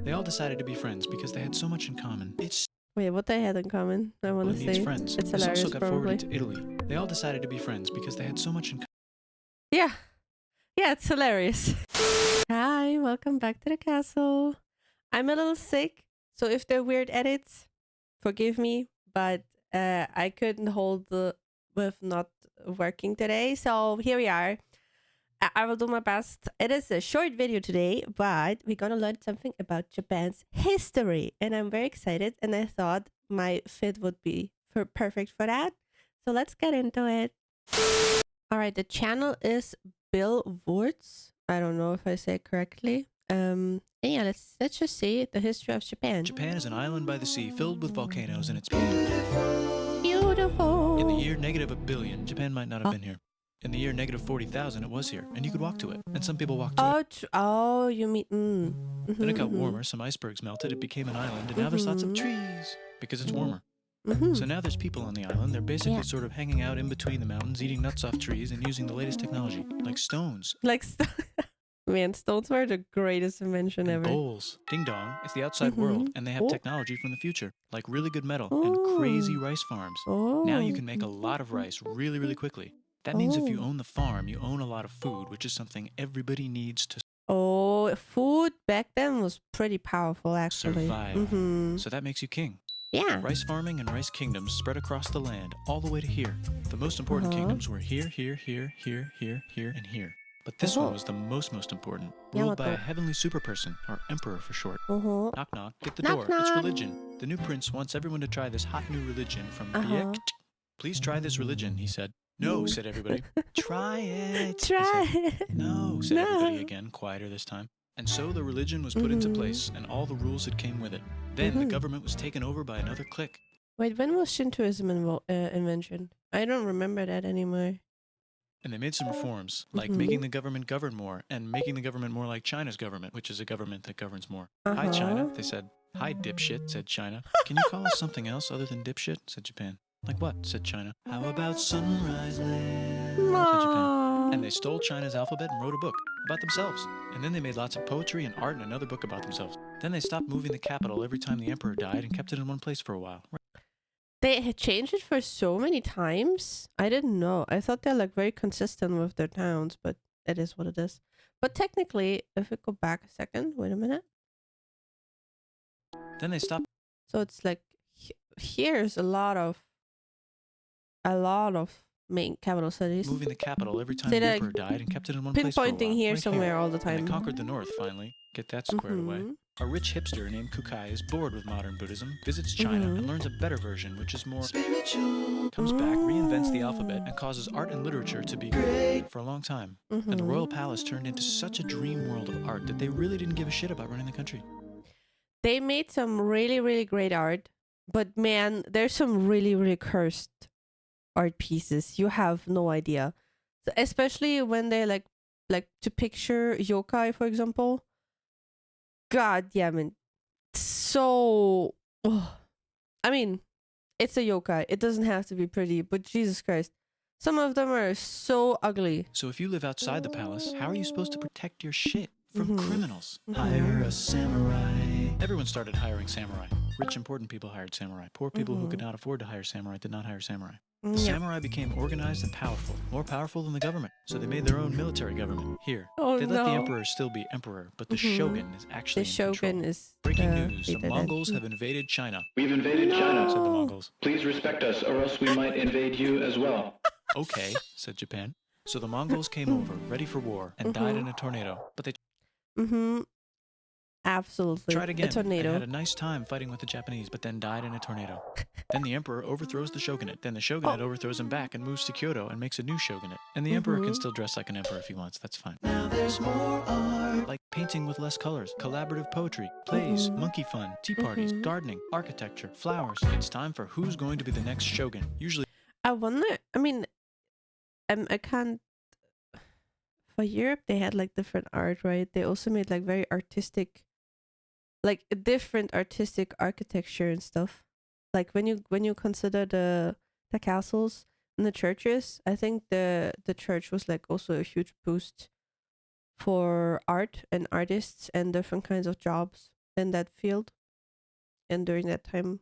They all decided to be friends because they had so much in common. It's Wait, what they had in common? I want to needs say. friends. It's This hilarious, also got probably. forwarded to Italy. They all decided to be friends because they had so much in common. Yeah. Yeah, it's hilarious. Hi, welcome back to the castle. I'm a little sick, so if there are weird edits, forgive me, but I couldn't hold with not working today, so here we are. I will do my best. It is a short video today, but we're gonna learn something about Japan's history, and I'm very excited, and I thought my fit would be perfect for that. So let's get into it. All right, the channel is Bill Woods. I don't know if I say it correctly. And yeah, let's just see the history of Japan. Japan is an island by the sea filled with volcanoes, and it's Beautiful. in the year negative a billion. Japan might not have been here. In the year negative 40,000, it was here, and you could walk to it. And some people walked to it. Oh, you mean Then it got warmer. Some icebergs melted. It became an island, and now there's lots of trees because it's warmer. So now there's people on the island. They're basically sort of hanging out in between the mountains, eating nuts off trees, and using the latest technology, like stones. Man, stones were the greatest invention and ever. bowls. Ding dong, it's the outside world, and they have technology from the future, like really good metal and crazy rice farms. Now you can make a lot of rice really, really quickly. That means if you own the farm, you own a lot of food, which is something everybody needs to Food back then was pretty powerful, actually. survive. So that makes you king. Yeah. Rice farming and rice kingdoms spread across the land, all the way to here. The most important kingdoms were here, here, here, here, here, here, and here. But this one was the most important, ruled by a heavenly super person, or emperor for short. Knock knock, get the door, it's religion. The new prince wants everyone to try this hot new religion from Briect. Please try this religion, he said. No, said everybody. Try it. Try it. No, said everybody again, quieter this time. And so the religion was put into place, and all the rules that came with it. Then the government was taken over by another clique. Wait, when was Shintoism invented? I don't remember that anymore. And they made some reforms, like making the government govern more, and making the government more like China's government, which is a government that governs more. Hi, China, they said. Hi, dipshit, said China. Can you call us something else other than dipshit, said Japan. Like what, said China. How about Sunrise Land, said Japan. And they stole China's alphabet and wrote a book about themselves. And then they made lots of poetry and art and another book about themselves. Then they stopped moving the capital every time the emperor died and kept it in one place for a while. They had changed it for so many times. I didn't know. I thought they're like very consistent with their towns, but it is what it is. But technically, if we go back a second, wait a minute. Then they stopped. So it's like here's a lot of main capital cities. Moving the capital every time the emperor died and kept it in one place for a while. Pinpointing here somewhere all the time. And they conquered the north finally. Get that squared away. A rich hipster named Kukai is bored with modern Buddhism, visits China, and learns a better version, which is more spiritual. Comes back, reinvents the alphabet, and causes art and literature to be great for a long time. And the royal palace turned into such a dream world of art that they really didn't give a shit about running the country. They made some really, really great art, but man, there's some really, really cursed art pieces. You have no idea. So especially when they like to picture yokai, for example. God damn it. So I mean, it's a yokai. It doesn't have to be pretty, but Jesus Christ. Some of them are so ugly. So if you live outside the palace, how are you supposed to protect your shit from criminals? Hire a samurai. Everyone started hiring samurai. Rich, important people hired samurai. Poor people who could not afford to hire samurai did not hire samurai. The samurai became organized and powerful, more powerful than the government. So they made their own military government. Here, they let the emperor still be emperor, but the shogun is actually in control. Breaking news, the Mongols have invaded China. We've invaded China, said the Mongols. Please respect us, or else we might invade you as well. Okay, said Japan. So the Mongols came over, ready for war, and died in a tornado. But they absolutely tried again a tornado. And had a nice time fighting with the Japanese, but then died in a tornado. Then the emperor overthrows the shogunate. Then the shogunate overthrows him back and moves to Kyoto and makes a new shogunate. And the emperor can still dress like an emperor if he wants. That's fine. Now there's more art. Like painting with less colors, collaborative poetry, plays, monkey fun, tea parties, gardening, architecture, flowers. It's time for who's going to be the next shogun. Usually I wonder, I mean, I can't, for Europe, they had like different art, right? They also made like very artistic, like different artistic architecture and stuff. Like when you consider the castles and the churches, I think the church was like also a huge boost for art and artists and different kinds of jobs. in that field. And during that time,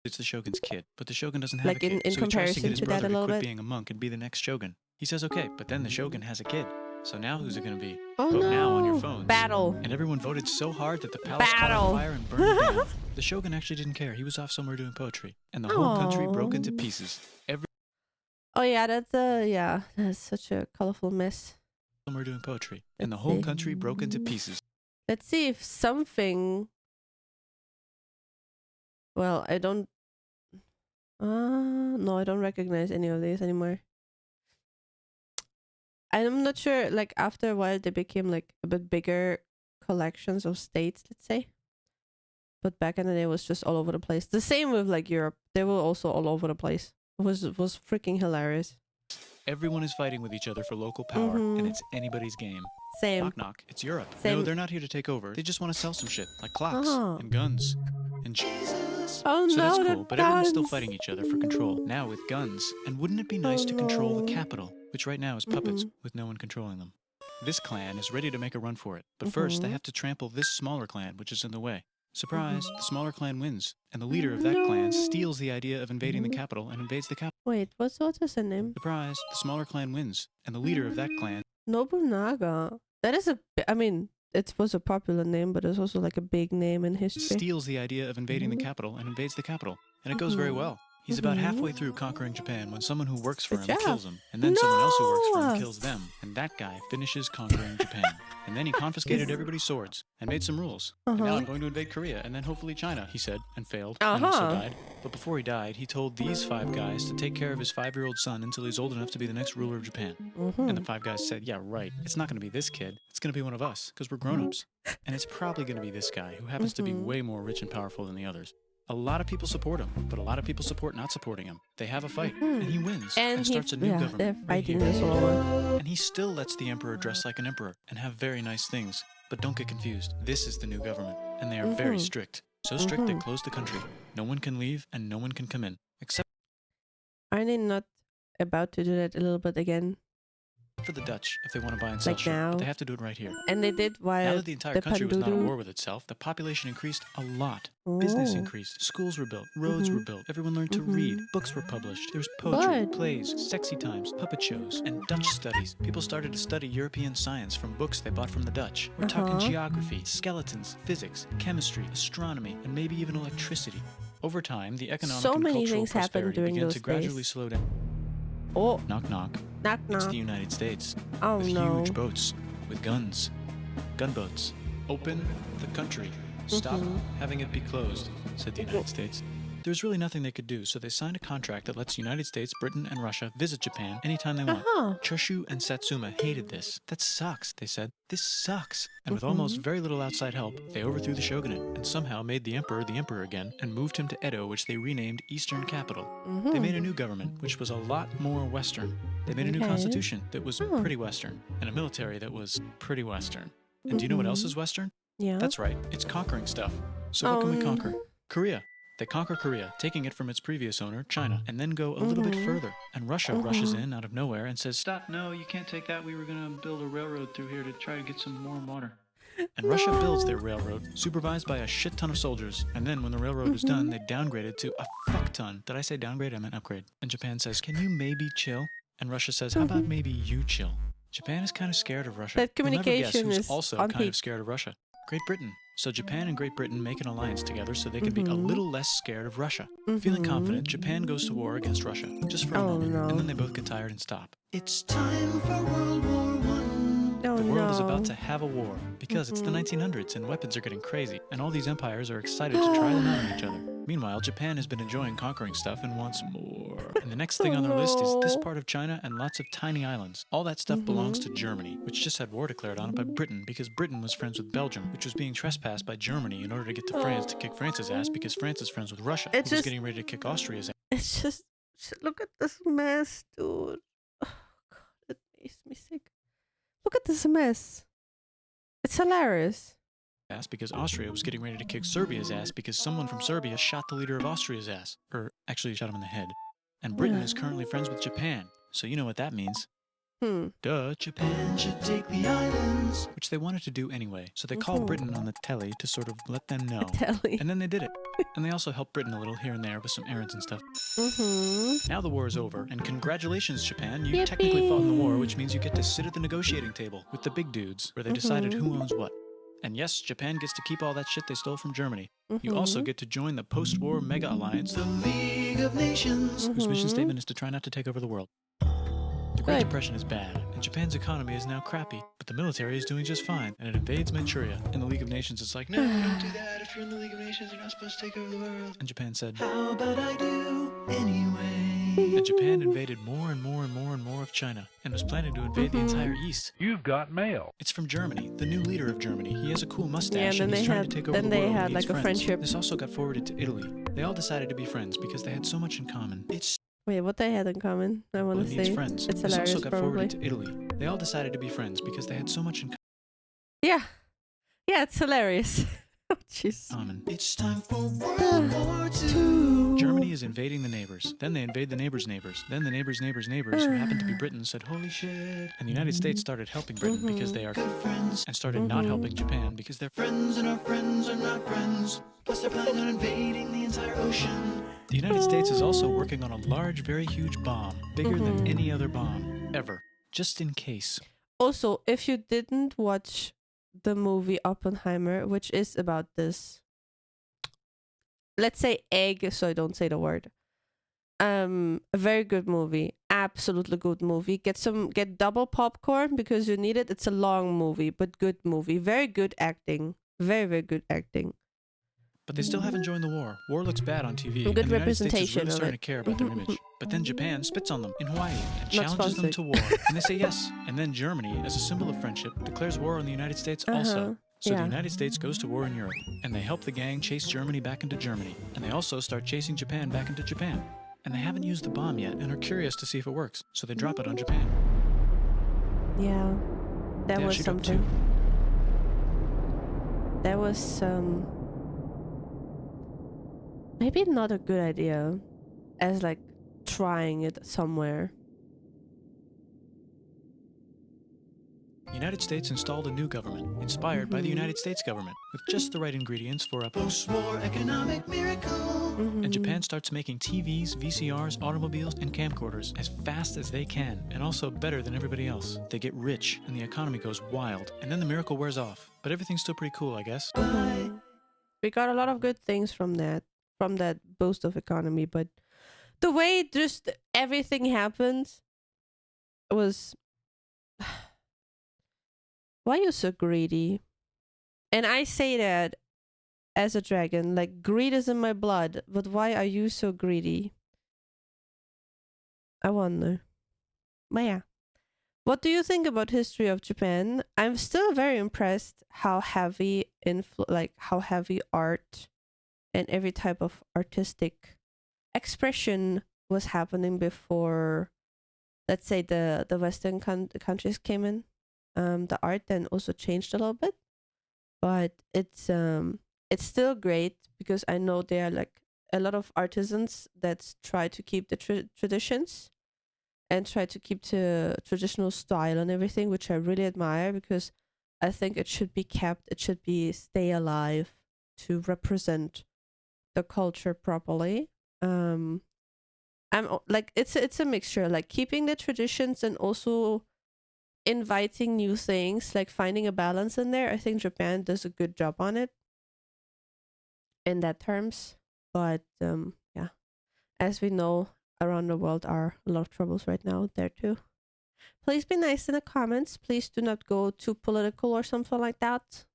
It's the shogun's kid, but the shogun doesn't have Like a kid, in so he tries to get comparison his to that brother a to little quit bit. being a monk and be the next shogun. He says okay, but then the shogun has a kid. So now who's it going to be? Oh Vote no! now on your phones. Battle. And everyone voted so hard that the palace caught Battle. on fire and burned down. The shogun actually didn't care. He was off somewhere doing poetry, and the whole country broke into Aw. pieces. Oh yeah, that's such a colorful mess. Somewhere doing poetry, and the Let's whole see. country broke into pieces. Let's see if something. Well, I don't. No, I don't recognize any of these anymore. I'm not sure. Like after a while, they became like a bit bigger collections of states, let's say. But back in the day, it was just all over the place. The same with like Europe; they were also all over the place. It was freaking hilarious. Everyone is fighting with each other for local power, and it's anybody's game. Same. Knock knock, it's Europe. Same. No, they're not here to take over. They just want to sell some shit, like clocks Oh. and guns and Jesus. Oh So no, that's the cool, but everyone's still guns. fighting each other for control, now with guns. And wouldn't it be nice Oh, to control no. the capital, which right now is puppets with no one controlling them? This clan is ready to make a run for it, but first they have to trample this smaller clan, which is in the way. Surprise, the smaller clan wins, and the leader of that clan steals the idea of invading the capital and invades the capital. Wait, what's her name? Surprise, the smaller clan wins, and the leader of that clan Nobunaga. That is I mean, it was a popular name, but it's also like a big name in history. steals the idea of invading the capital and invades the capital. And it goes very well. He's about halfway through conquering Japan when someone who works for Good him job. kills him. And then someone else who works for No! him kills them. And that guy finishes conquering Japan. And then he confiscated everybody's swords and made some rules. And now I'm going to invade Korea and then hopefully China, he said, and failed, and also died. But before he died, he told these 5 guys to take care of his 5-year-old son until he's old enough to be the next ruler of Japan. And the 5 guys said, yeah, right. It's not going to be this kid. It's going to be one of us, because we're grown-ups. And it's probably going to be this guy, who happens to be way more rich and powerful than the others. A lot of people support him, but a lot of people support not supporting him. They have a fight, and he wins, and starts a new government. They're right fighting here. this all over. And he still lets the emperor dress like an emperor and have very nice things. But don't get confused. This is the new government, and they are very strict. So strict they close the country. No one can leave, and no one can come in, except Are they not about to do that a little bit again? for the Dutch if they want to buy and sell Like shit. now? But they have to do it right here. And they did Now while that the entire country was not at Pandudu- war with itself, the population increased a lot. Business Oh. increased, schools were built, roads were built, everyone learned to read, books were published, there was poetry, Good. plays, sexy times, puppet shows, and Dutch studies. People started to study European science from books they bought from the Dutch. We're talking geography, skeletons, physics, chemistry, astronomy, and maybe even electricity. Over time, the economic So and many cultural things happened prosperity during began those to gradually days. slow down. Oh, Knock knock. knock It's knock. the United States. Oh With no. huge boats, with guns, gunboats. Open the country. Stop having it be closed, said the United States. There's really nothing they could do, so they signed a contract that lets United States, Britain, and Russia visit Japan anytime they want. Choshu and Satsuma hated this. That sucks, they said. This sucks. And with almost very little outside help, they overthrew the shogunate and somehow made the emperor again and moved him to Edo, which they renamed Eastern Capital. They made a new government, which was a lot more Western. They made a new Okay. constitution that was pretty Western, and a military that was pretty Western. And do you know what else is Western? Yeah. That's right, it's conquering stuff. So what can we conquer? Korea. They conquer Korea, taking it from its previous owner, China, and then go a little bit further. And Russia rushes in out of nowhere and says, stop, no, you can't take that. We were going to build a railroad through here to try to get some more water. And Russia builds their railroad, supervised by a shit ton of soldiers. And then when the railroad is done, they downgrade it to a fuck ton. Did I say downgrade? I meant upgrade. And Japan says, can you maybe chill? And Russia says, how about maybe you chill? Japan is kind of scared of Russia. That You'll never guess communication who's is also on kind peak. of scared of Russia. Great Britain. So Japan and Great Britain make an alliance together so they can be a little less scared of Russia. Feeling confident, Japan goes to war against Russia, just for a moment, no. and then they both get tired and stop. It's time for World War I. Oh The world is no. about to have a war, because it's the 1900s and weapons are getting crazy, and all these empires are excited to try them out on each other. Meanwhile, Japan has been enjoying conquering stuff and wants more. And the next thing on their list is this part of China and lots of tiny islands. All that stuff belongs to Germany, which just had war declared on it by Britain because Britain was friends with Belgium, which was being trespassed by Germany in order to get to France to kick France's ass because France is friends with Russia, who It's was just- getting ready to kick Austria's ass. It's just look at this mess, dude. Oh god, it makes me sick. Look at this mess. It's hilarious. Because Austria was getting ready to kick Serbia's ass because someone from Serbia shot the leader of Austria's ass. Or actually shot him in the head. And Britain is currently friends with Japan. So you know what that means. Duh, Japan should take the islands. Which they wanted to do anyway, so they called Britain on the telly to sort of let them know. Telly. And then they did it. And they also helped Britain a little here and there with some errands and stuff. Now the war is over, and congratulations, Japan. You technically fought in the war, which means you get to sit at the negotiating table with the big dudes, where they decided who owns what. And yes, Japan gets to keep all that shit they stole from Germany. You also get to join the post-war mega alliance, the League of Nations, whose mission statement is to try not to take over the world. The Great Depression is bad, and Japan's economy is now crappy, but the military is doing just fine, and it invades Manchuria. In the League of Nations, it's like, no, don't do that. If you're in the League of Nations, you're not supposed to take over the world. And Japan said, how about I do anyway? And Japan invaded more and more and more and more of China, and was planning to invade the entire East. You've got mail. It's from Germany, the new leader of Germany. He has a cool mustache, and and he's trying to take over the world. Then they had and like a friends. friendship. This also got forwarded to Italy. They all decided to be friends because they had so much in common. Wait, what they had in common? I want to say. Friends. It's This hilarious, also got probably. forwarded to Italy. They all decided to be friends because they had so much in Yeah. Yeah, it's hilarious. Oh, jeez. common. It's time for World War II. Germany is invading the neighbors. Then they invade the neighbors' neighbors. Then the neighbors' neighbors' neighbors, who happened to be Britain, said, holy shit. And the United States started helping Britain because they are good friends, and started not helping Japan because they're friends and our friends are not friends. Plus they're planning on invading the entire ocean. The United States is also working on a large, very huge bomb, bigger than any other bomb, ever. Just in case. Also, if you didn't watch the movie Oppenheimer, which is about this, let's say egg, so I don't say the word. A very good movie, absolutely good movie. Get double popcorn because you need it. It's a long movie, but good movie. Very good acting. Very, very good acting. But they still haven't joined the war. War looks bad on TV. Good and the United States is representation really of starting it. to care about their image. But then Japan spits on them in Hawaii and Not challenges them sponsored. to war. And they say yes. And then Germany, as a symbol of friendship, declares war on the United States also. So Yeah. the United States goes to war in Europe. And they help the gang chase Germany back into Germany. And they also start chasing Japan back into Japan. And they haven't used the bomb yet and are curious to see if it works. So they drop it on Japan. Yeah, that They was actually got something. two. That was maybe not a good idea, as like trying it somewhere. The United States installed a new government, inspired by the United States government, with just the right ingredients for a post-war economic miracle. And Japan starts making TVs, VCRs, automobiles, and camcorders as fast as they can, and also better than everybody else. They get rich, and the economy goes wild, and then the miracle wears off. But everything's still pretty cool, I guess. We got a lot of good things from that boost of economy, but the way just everything happened was why are you so greedy? And I say that as a dragon, like greed is in my blood, but why are you so greedy? I wonder. But yeah. What do you think about history of Japan? I'm still very impressed how heavy how heavy art and every type of artistic expression was happening before, let's say, the Western countries came in. The art then also changed a little bit, but it's still great because I know there are like a lot of artisans that try to keep the traditions and try to keep the traditional style and everything, which I really admire because I think it should be kept, it should be stay alive to represent the culture properly. I'm like it's a mixture, like keeping the traditions and also inviting new things, like finding a balance in there. I think Japan does a good job on it in that terms. But yeah, as we know, around the world are a lot of troubles right now there too. Please be nice in the comments. Please do not go too political or something like that.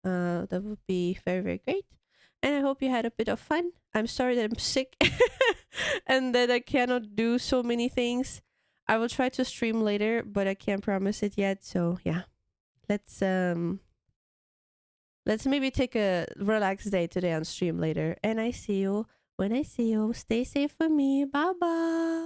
That would be very, very great. And I hope you had a bit of fun. I'm sorry that I'm sick and that I cannot do so many things. I will try to stream later, but I can't promise it yet. So yeah, let's maybe take a relaxed day today on stream later. And I see you when I see you. Stay safe for me. Bye bye.